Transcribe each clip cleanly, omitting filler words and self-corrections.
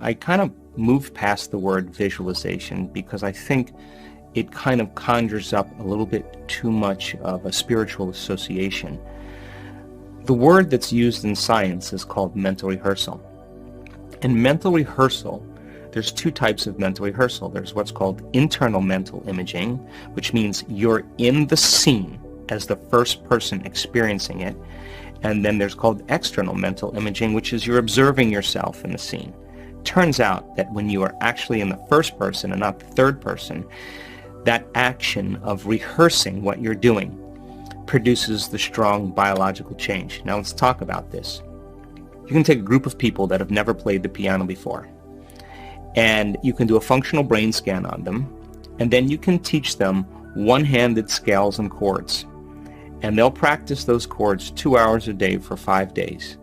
I kind of moved past the word visualization because I think it kind of conjures up a little bit too much of a spiritual association. The word that's used in science is called mental rehearsal. In mental rehearsal, there's two types of mental rehearsal. There's what's called internal mental imaging, which means you're in the scene as the first person experiencing it. And then there's called external mental imaging, which is you're observing yourself in the scene. Turns out that when you are actually in the first person and not the third person, that action of rehearsing what you're doing produces the strong biological change. Now let's talk about this. You can take a group of people that have never played the piano before, and you can do a functional brain scan on them, and then you can teach them one-handed scales and chords, and they'll practice those chords 2 hours a day for 5 days.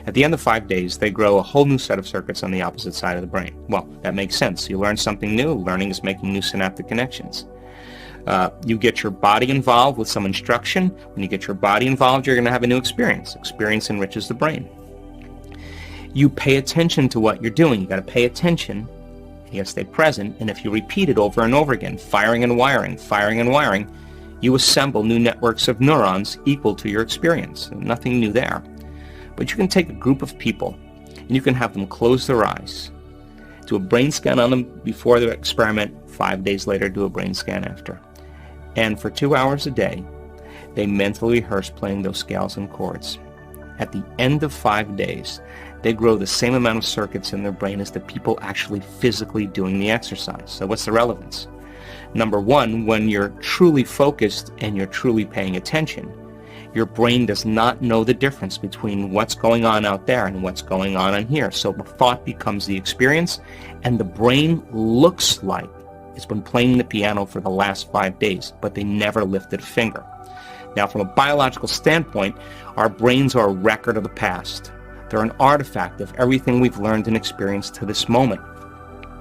At the end of 5 days, they grow a whole new set of circuits on the opposite side of the brain. Well, that makes sense. You learn something new. Learning is making new synaptic connections. You get your body involved with some instruction. When you get your body involved, you're going to have a new experience. Experience enriches the brain. You pay attention to what you're doing. You got to pay attention. You got to stay present. And if you repeat it over and over again, firing and wiring, you assemble new networks of neurons equal to your experience. Nothing new there. But you can take a group of people and you can have them close their eyes, do a brain scan on them before the experiment, 5 days later do a brain scan after. And for 2 hours a day, they mentally rehearse playing those scales and chords. At the end of 5 days, they grow the same amount of circuits in their brain as the people actually physically doing the exercise. So what's the relevance? Number one, when you're truly focused and you're truly paying attention, your brain does not know the difference between what's going on out there and what's going on in here. So the thought becomes the experience, and the brain looks like it's been playing the piano for the last 5 days, but they never lifted a finger. Now, from a biological standpoint, our brains are a record of the past. They're an artifact of everything we've learned and experienced to this moment.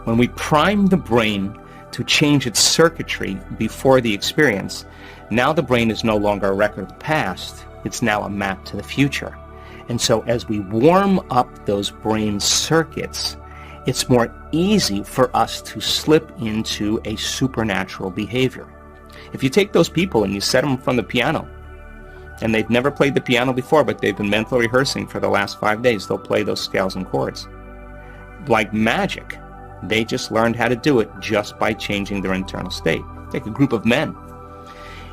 When we prime the brain to change its circuitry before the experience, now the brain is no longer a record of the past, it's now a map to the future. And so as we warm up those brain circuits, it's more easy for us to slip into a supernatural behavior. If you take those people and you set them in front of the piano, and they've never played the piano before, but they've been mentally rehearsing for the last 5 days, they'll play those scales and chords. Like magic, they just learned how to do it just by changing their internal state. Take a group of men.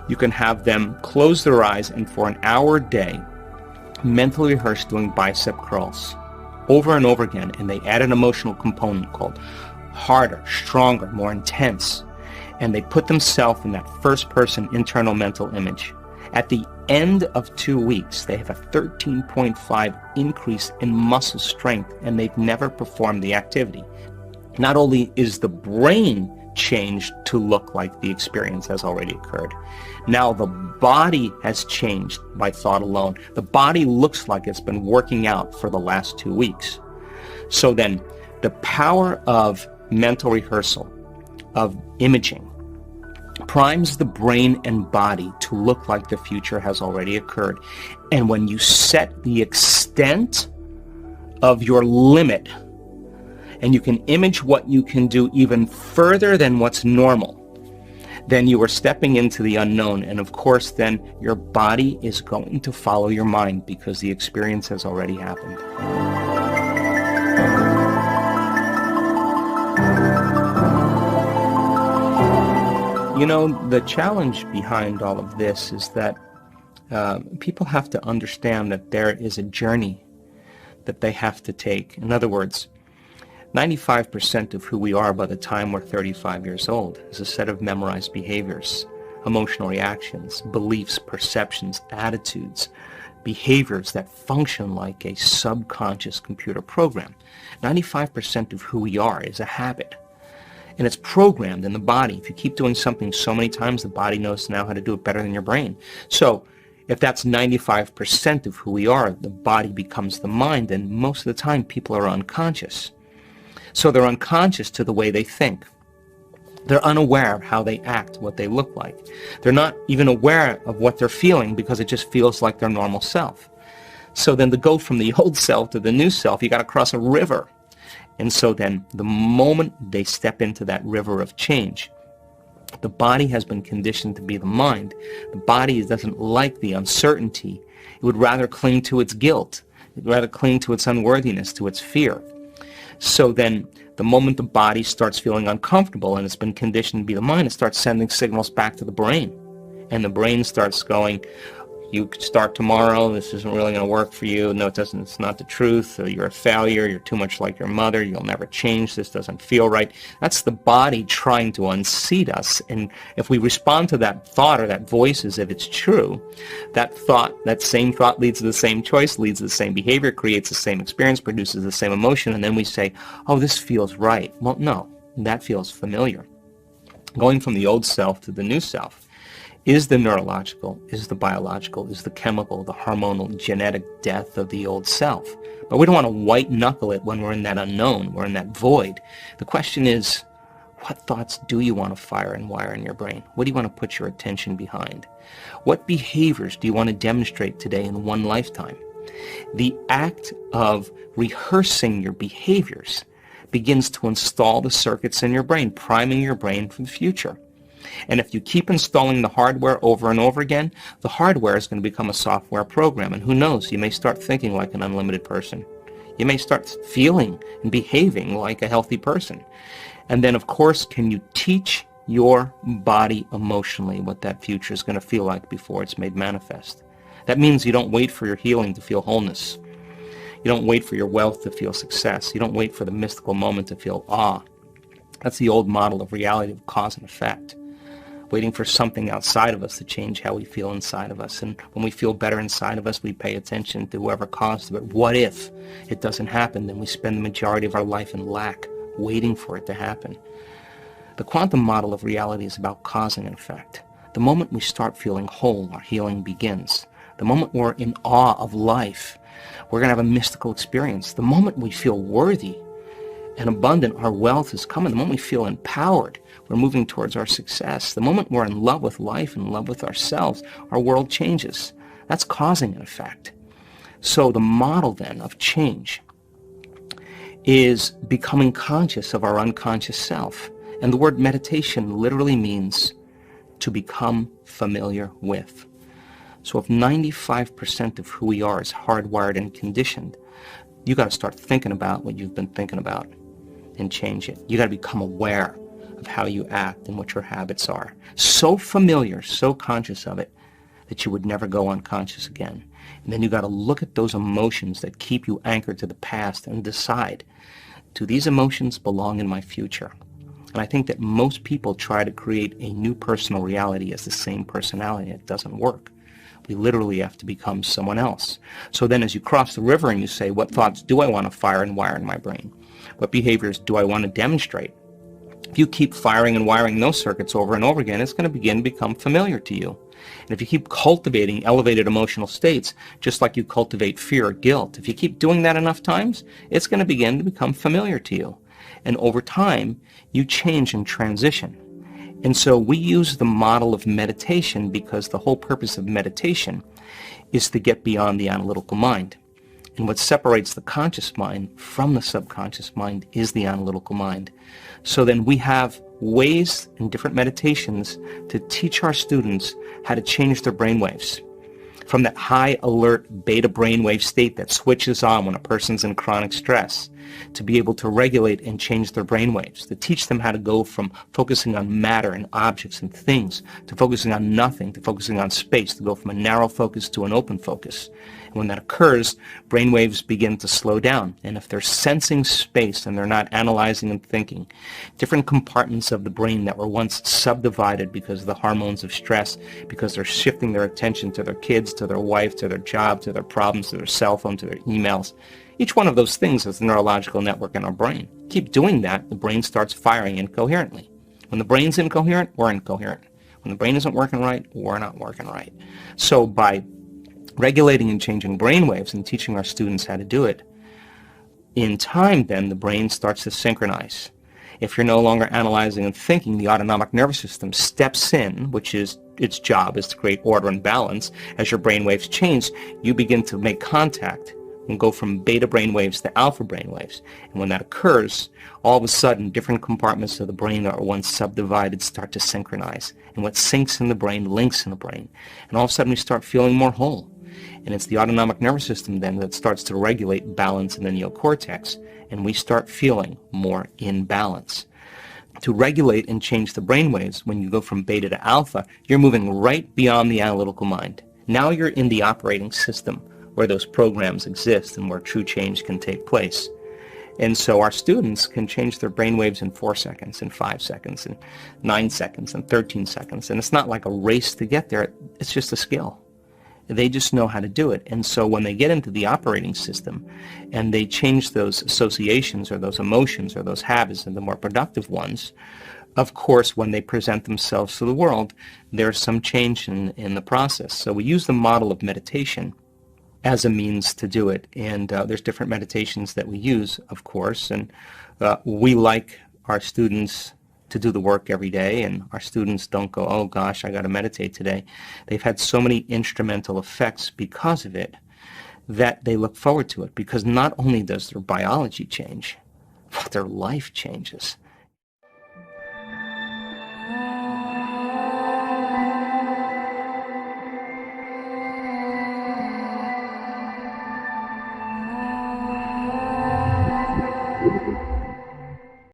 You can have them close their eyes and for an hour a day mentally rehearse doing bicep curls over and over again, and they add an emotional component called harder, stronger, more intense, and they put themselves in that first person internal mental image. At the end of 2 weeks, they have a 13.5 increase in muscle strength, and they've never performed the activity. Not only is the brain changed to look like the experience has already occurred, now the body has changed by thought alone. The body looks like it's been working out for the last 2 weeks. So then, the power of mental rehearsal, of imaging, primes the brain and body to look like the future has already occurred. And when you set the extent of your limit, and you can image what you can do even further than what's normal, then you are stepping into the unknown. And of course, then your body is going to follow your mind because the experience has already happened. You know, the challenge behind all of this is that people have to understand that there is a journey that they have to take. In other words, 95% of who we are by the time we're 35 years old is a set of memorized behaviors, emotional reactions, beliefs, perceptions, attitudes, behaviors that function like a subconscious computer program. 95% of who we are is a habit. And it's programmed in the body. If you keep doing something so many times, the body knows now how to do it better than your brain. So if that's 95% of who we are, the body becomes the mind, and most of the time people are unconscious. So they're unconscious to the way they think. They're unaware of how they act, what they look like. They're not even aware of what they're feeling because it just feels like their normal self. So then to go from the old self to the new self, you got to cross a river. And so then the moment they step into that river of change, the body has been conditioned to be the mind. The body doesn't like the uncertainty. It would rather cling to its guilt. It would rather cling to its unworthiness, to its fear. So then the moment the body starts feeling uncomfortable and it's been conditioned to be the mind, it starts sending signals back to the brain. And the brain starts going, you could start tomorrow, this isn't really going to work for you, no it doesn't, it's not the truth, you're a failure, you're too much like your mother, you'll never change, this doesn't feel right. That's the body trying to unseat us, and if we respond to that thought or that voice as if it's true, that thought, that same thought leads to the same choice, leads to the same behavior, creates the same experience, produces the same emotion, and then we say, oh, this feels right. Well, no, that feels familiar. Going from the old self to the new self is the neurological, is the biological, is the chemical, the hormonal, genetic death of the old self. But we don't want to white knuckle it when we're in that unknown, we're in that void. The question is, what thoughts do you want to fire and wire in your brain? What do you want to put your attention behind? What behaviors do you want to demonstrate today in one lifetime? The act of rehearsing your behaviors begins to install the circuits in your brain, priming your brain for the future. And if you keep installing the hardware over and over again, the hardware is going to become a software program. And who knows, you may start thinking like an unlimited person. You may start feeling and behaving like a healthy person. And then, of course, can you teach your body emotionally what that future is going to feel like before it's made manifest? That means you don't wait for your healing to feel wholeness. You don't wait for your wealth to feel success. You don't wait for the mystical moment to feel awe. That's the old model of reality of cause and effect. Waiting for something outside of us to change how we feel inside of us. And when we feel better inside of us, we pay attention to whoever caused it. What if it doesn't happen? Then we spend the majority of our life in lack, waiting for it to happen. The quantum model of reality is about cause and effect. The moment we start feeling whole, our healing begins. The moment we're in awe of life, we're going to have a mystical experience. The moment we feel worthy and abundant, our wealth is coming. The moment we feel empowered, we're moving towards our success. The moment we're in love with life, in love with ourselves, our world changes. That's causing an effect. So the model then of change is becoming conscious of our unconscious self. And the word meditation literally means to become familiar with. So if 95% of who we are is hardwired and conditioned, you got to start thinking about what you've been thinking about and change it. You got to become aware of how you act and what your habits are. So familiar, so conscious of it, that you would never go unconscious again. And then you got to look at those emotions that keep you anchored to the past and decide, do these emotions belong in my future? And I think that most people try to create a new personal reality as the same personality. It doesn't work. We literally have to become someone else. So then as you cross the river and you say, what thoughts do I want to fire and wire in my brain? What behaviors do I want to demonstrate? If you keep firing and wiring those circuits over and over again, it's going to begin to become familiar to you. And if you keep cultivating elevated emotional states, just like you cultivate fear or guilt, if you keep doing that enough times, it's going to begin to become familiar to you. And over time, you change and transition. And so we use the model of meditation because the whole purpose of meditation is to get beyond the analytical mind. And what separates the conscious mind from the subconscious mind is the analytical mind. So then we have ways in different meditations to teach our students how to change their brainwaves from that high alert beta brainwave state that switches on when a person's in chronic stress, to be able to regulate and change their brainwaves, to teach them how to go from focusing on matter and objects and things to focusing on nothing, to focusing on space, to go from a narrow focus to an open focus. And when that occurs, brainwaves begin to slow down. And if they're sensing space and they're not analyzing and thinking, different compartments of the brain that were once subdivided because of the hormones of stress, because they're shifting their attention to their kids, to their wife, to their job, to their problems, to their cell phone, to their emails. Each one of those things is a neurological network in our brain. Keep doing that, the brain starts firing incoherently. When the brain's incoherent, we're incoherent. When the brain isn't working right, we're not working right. So by regulating and changing brain waves and teaching our students how to do it, in time then the brain starts to synchronize. If you're no longer analyzing and thinking, the autonomic nervous system steps in, which is its job is to create order and balance. As your brain waves change, you begin to make contact and go from beta brain waves to alpha brain waves. And when that occurs, all of a sudden, different compartments of the brain that were once subdivided start to synchronize. And what syncs in the brain links in the brain. And all of a sudden, we start feeling more whole. And it's the autonomic nervous system then that starts to regulate balance in the neocortex. And we start feeling more in balance. To regulate and change the brain waves, when you go from beta to alpha, you're moving right beyond the analytical mind. Now you're in the operating system where those programs exist and where true change can take place. And so our students can change their brain waves in 4 seconds, in 5 seconds, in 9 seconds, in 13 seconds. And it's not like a race to get there. It's just a skill. They just know how to do it. And so when they get into the operating system and they change those associations or those emotions or those habits into more productive ones, of course, when they present themselves to the world, there's some change in the process. So we use the model of meditation as a means to do it. And there's different meditations that we use, of course. And we like our students to do the work every day, and our students don't go, oh gosh, I got to meditate today. They've had so many instrumental effects because of it that they look forward to it, because not only does their biology change, but their life changes.